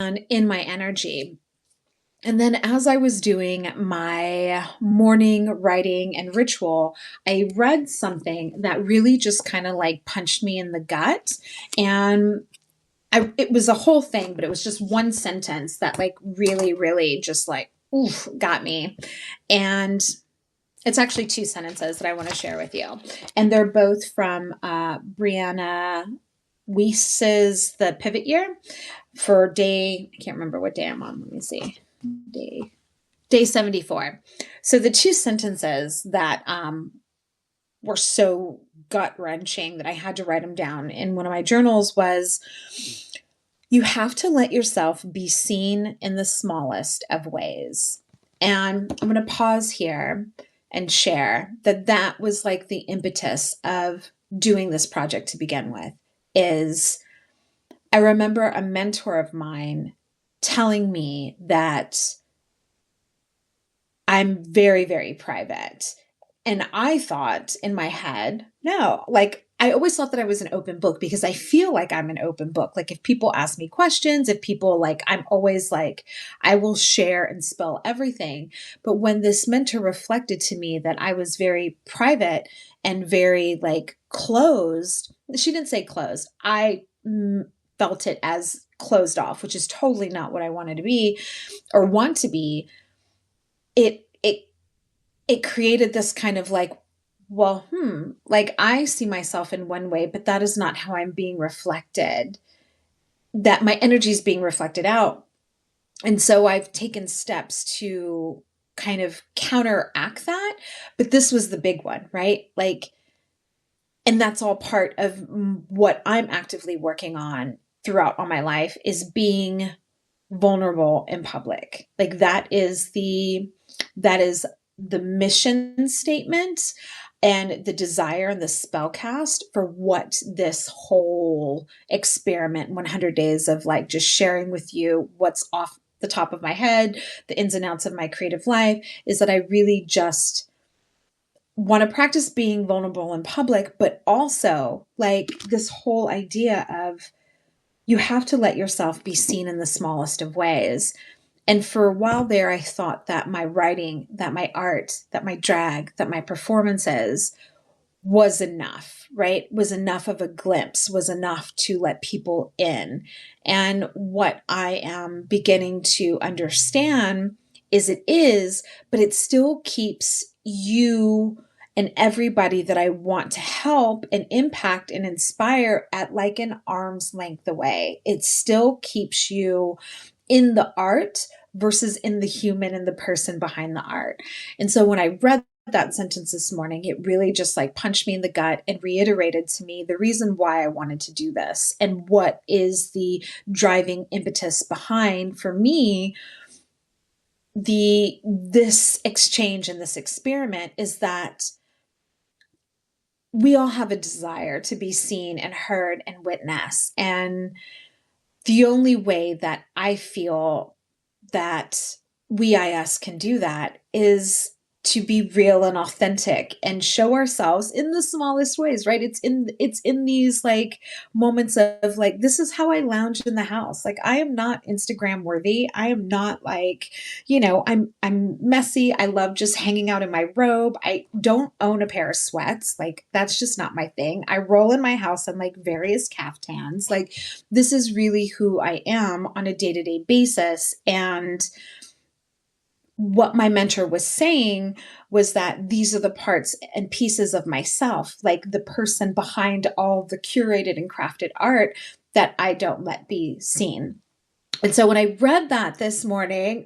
in my energy. And then as I was doing my morning writing and ritual, I read something that really just kind of like punched me in the gut. And it was a whole thing, but it was just one sentence that like really, really just like, oof, got me. And it's actually two sentences that I want to share with you. And they're both from Brianna Weiss's The Pivot Year for day, I can't remember what day I'm on. Let me see. Day 74. So the two sentences that were so gut wrenching that I had to write them down in one of my journals was, you have to let yourself be seen in the smallest of ways. And I'm going to pause here and share that that was like the impetus of doing this project to begin with. Is I remember a mentor of mine telling me that I'm very, very private. And I thought in my head, no, like I always thought that I was an open book because I feel like I'm an open book. Like if people ask me questions, if people like, I'm always like, I will share and spill everything. But when this mentor reflected to me that I was very private and very like closed, she didn't say closed. I felt it as closed off, which is totally not what I wanted to be or want to be. It created this kind of like, well, like I see myself in one way, but that is not how I'm being reflected, that my energy is being reflected out. And so I've taken steps to kind of counteract that. But this was the big one, right? Like, and that's all part of what I'm actively working on throughout all my life is being vulnerable in public. Like that is the mission statement and the desire and the spellcast for what this whole experiment 100 days of like just sharing with you what's off the top of my head, the ins and outs of my creative life, is that I really just want to practice being vulnerable in public, but also like this whole idea of you have to let yourself be seen in the smallest of ways. And for a while there, I thought that my writing, that my art, that my drag, that my performances was enough, right? Was enough of a glimpse, was enough to let people in. And what I am beginning to understand is it is, but it still keeps you and everybody that I want to help and impact and inspire at like an arm's length away. It still keeps you in the art versus in the human and the person behind the art. And so when I read that sentence this morning, it really just like punched me in the gut and reiterated to me the reason why I wanted to do this and what is the driving impetus behind, for me, this exchange and this experiment is that we all have a desire to be seen and heard and witnessed. And the only way that I feel that WEIS can do that is to be real and authentic and show ourselves in the smallest ways, right? It's in these like moments of like, this is how I lounge in the house. Like I am not Instagram worthy. I am not like, I'm messy. I love just hanging out in my robe. I don't own a pair of sweats. Like that's just not my thing. I roll in my house in like various caftans. Like this is really who I am on a day-to-day basis. And what my mentor was saying was that these are the parts and pieces of myself, like the person behind all the curated and crafted art that I don't let be seen. And so when I read that this morning,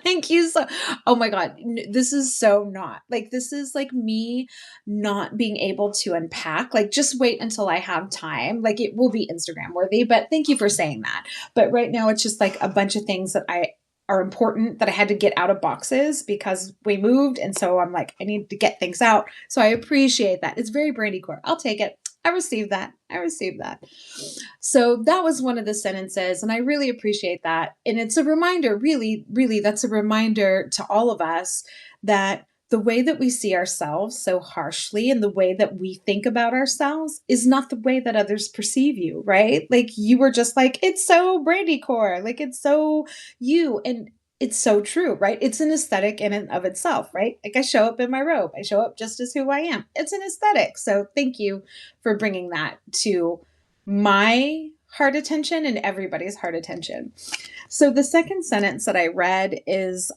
thank you so, oh my God, this is so not like, this is like me not being able to unpack, like just wait until I have time. Like it will be Instagram worthy, but thank you for saying that. But right now it's just like a bunch of things that are important that I had to get out of boxes because we moved. And so I'm like, I need to get things out. So I appreciate that. It's very Brandy Core. I'll take it. I received that. I received that. So that was one of the sentences. And I really appreciate that. And it's a reminder, really, really, that's a reminder to all of us that the way that we see ourselves so harshly and the way that we think about ourselves is not the way that others perceive you, right? Like you were just like, it's so Brandy core, like it's so you. And it's so true, right? It's an aesthetic in and of itself, right? Like I show up in my robe, I show up just as who I am. It's an aesthetic. So thank you for bringing that to my heart attention and everybody's heart attention. So the second sentence that I read is,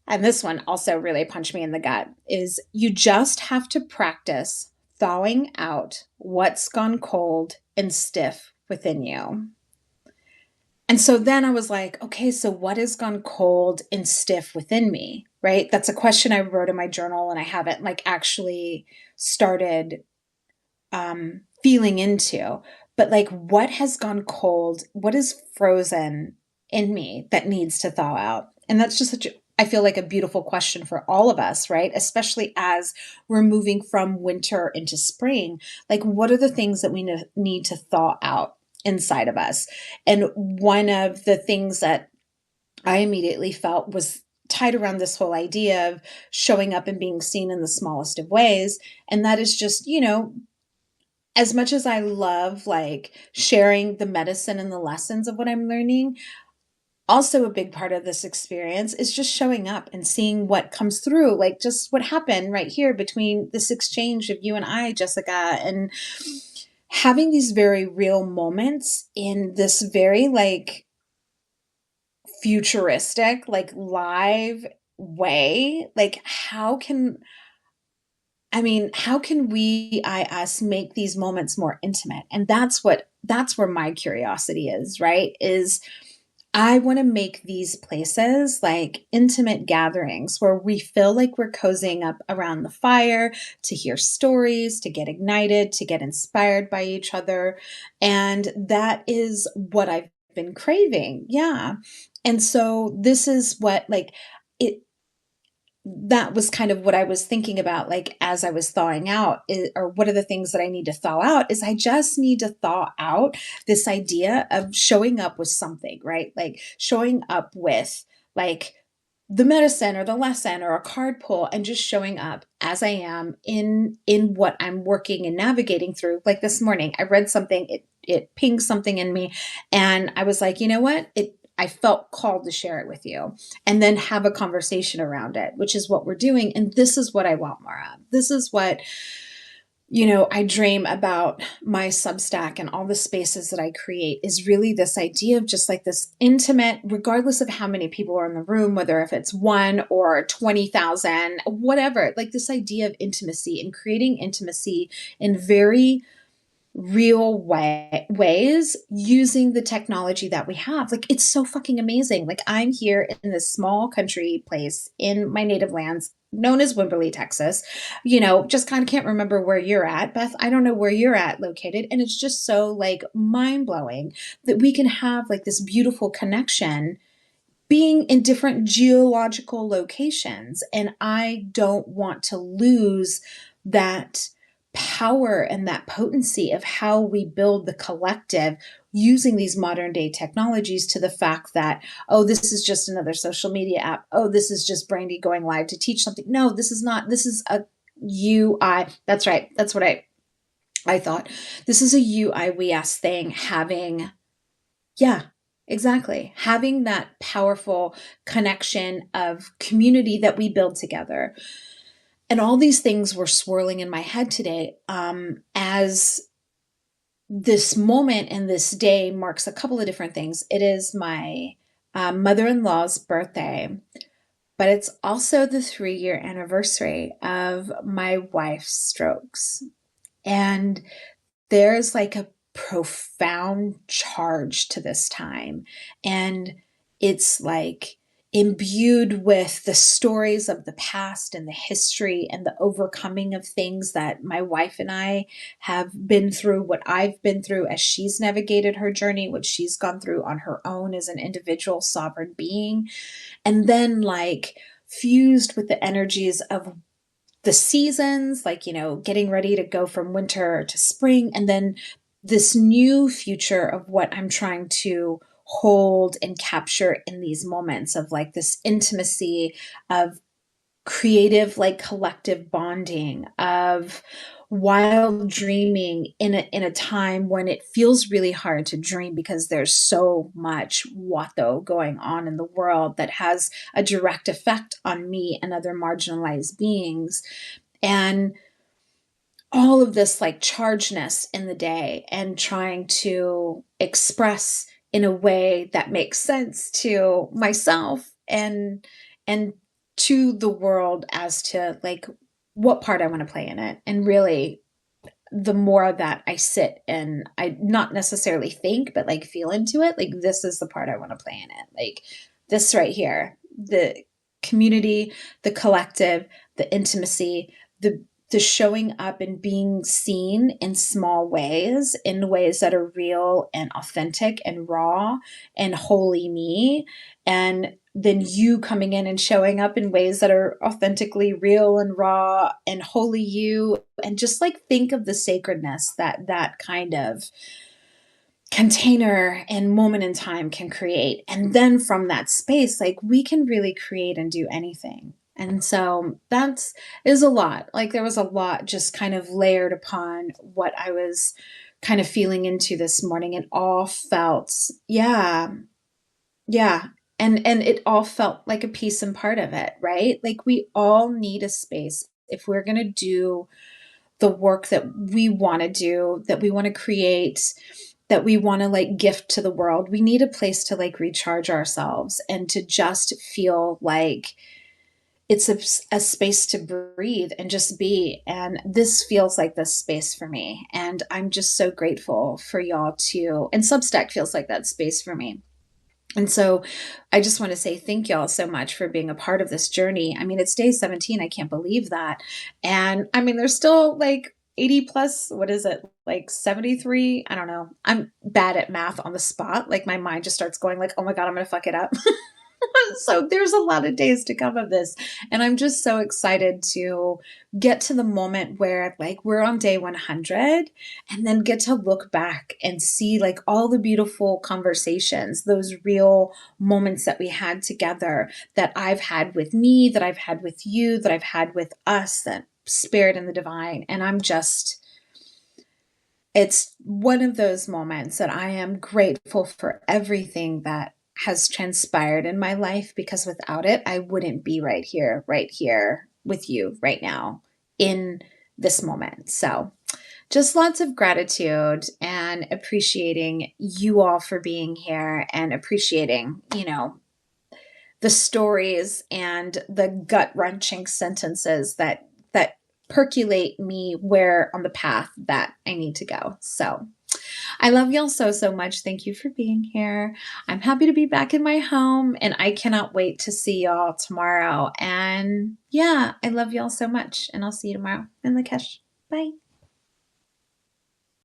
and this one also really punched me in the gut, is you just have to practice thawing out what's gone cold and stiff within you. And so then I was like, okay, so what has gone cold and stiff within me, right? That's a question I wrote in my journal and I haven't like actually started feeling into. But like, what has gone cold? What is frozen in me that needs to thaw out? And that's just such a, I feel like a beautiful question for all of us, right? Especially as we're moving from winter into spring. Like, what are the things that we need to thaw out inside of us? And one of the things that I immediately felt was tied around this whole idea of showing up and being seen in the smallest of ways. And that is just, as much as I love like sharing the medicine and the lessons of what I'm learning, also a big part of this experience is just showing up and seeing what comes through, like just what happened right here between this exchange of you and I, Jessica, and having these very real moments in this very like futuristic, like live way. Like how can we, us make these moments more intimate? And that's where my curiosity is, right? Is I want to make these places like intimate gatherings where we feel like we're cozying up around the fire to hear stories, to get ignited, to get inspired by each other. And that is what I've been craving. Yeah. And so this is what like it that was kind of what I was thinking about, like, as I was thawing out, or what are the things that I need to thaw out is I just need to thaw out this idea of showing up with something, right? Like showing up with like the medicine or the lesson or a card pull and just showing up as I am in what I'm working and navigating through. Like this morning, I read something, it pinged something in me and I was like, you know what? I felt called to share it with you and then have a conversation around it, which is what we're doing. And this is what I want more of. This is what, I dream about my Substack and all the spaces that I create is really this idea of just like this intimate, regardless of how many people are in the room, whether if it's one or 20,000, whatever, like this idea of intimacy and creating intimacy in very real ways using the technology that we have. Like it's so fucking amazing. Like I'm here in this small country place in my native lands known as Wimberley, Texas. Just kind of can't remember where you're at, Beth. I don't know where you're at located, and it's just so like mind-blowing that we can have like this beautiful connection being in different geological locations. And I don't want to lose that power and that potency of how we build the collective using these modern day technologies to the fact that, oh, this is just another social media app. Oh, this is just Brandy going live to teach something. No, this is not. This is a UI. That's right. That's what I thought. This is a UI we us thing having, yeah, exactly. Having that powerful connection of community that we build together. And all these things were swirling in my head today as this moment and this day marks a couple of different things. It is my mother-in-law's birthday, but it's also the 3-year anniversary of my wife's strokes. And there's like a profound charge to this time. And it's like imbued with the stories of the past and the history and the overcoming of things that my wife and I have been through, what I've been through as she's navigated her journey, what she's gone through on her own as an individual sovereign being. And then like fused with the energies of the seasons, like, getting ready to go from winter to spring, and then this new future of what I'm trying to hold and capture in these moments of like this intimacy of creative, like, collective bonding, of wild dreaming in a time when it feels really hard to dream because there's so much watho going on in the world that has a direct effect on me and other marginalized beings. And all of this like chargedness in the day and trying to express in a way that makes sense to myself and to the world as to like what part I want to play in it. And really the more that I sit and I not necessarily think, but like feel into it, like this is the part I want to play in it. Like this right here, the community, the collective, the intimacy, the the showing up and being seen in small ways, in ways that are real and authentic and raw and wholly me. And then you coming in and showing up in ways that are authentically real and raw and wholly you, and just like think of the sacredness that that kind of container and moment in time can create. And then from that space, like we can really create and do anything. And so that's is a lot. Like there was a lot just kind of layered upon what I was kind of feeling into this morning. It all felt, yeah, yeah. And it all felt like a piece and part of it, right? Like we all need a space if we're going to do the work that we want to do, that we want to create, that we want to like gift to the world. We need a place to like recharge ourselves and to just feel like it's a space to breathe and just be. And this feels like this space for me. And I'm just so grateful for y'all too. And Substack feels like that space for me. And so I just want to say thank y'all so much for being a part of this journey. I mean, it's day 17. I can't believe that. And I mean, there's still like 80 plus, what is it? Like 73? I don't know. I'm bad at math on the spot. Like my mind just starts going like, oh my God, I'm going to fuck it up. So there's a lot of days to come of this. And I'm just so excited to get to the moment where like we're on day 100 and then get to look back and see like all the beautiful conversations, those real moments that we had together, that I've had with me, that I've had with you, that I've had with us, that spirit and the divine. And I'm just, it's one of those moments that I am grateful for everything that has transpired in my life, because without it, I wouldn't be right here with you right now in this moment. So just lots of gratitude and appreciating you all for being here and appreciating, you know, the stories and the gut wrenching sentences that percolate me where on the path that I need to go. So I love y'all so, so much. Thank you for being here. I'm happy to be back in my home and I cannot wait to see y'all tomorrow. And yeah, I love y'all so much and I'll see you tomorrow in Lakesh. Bye.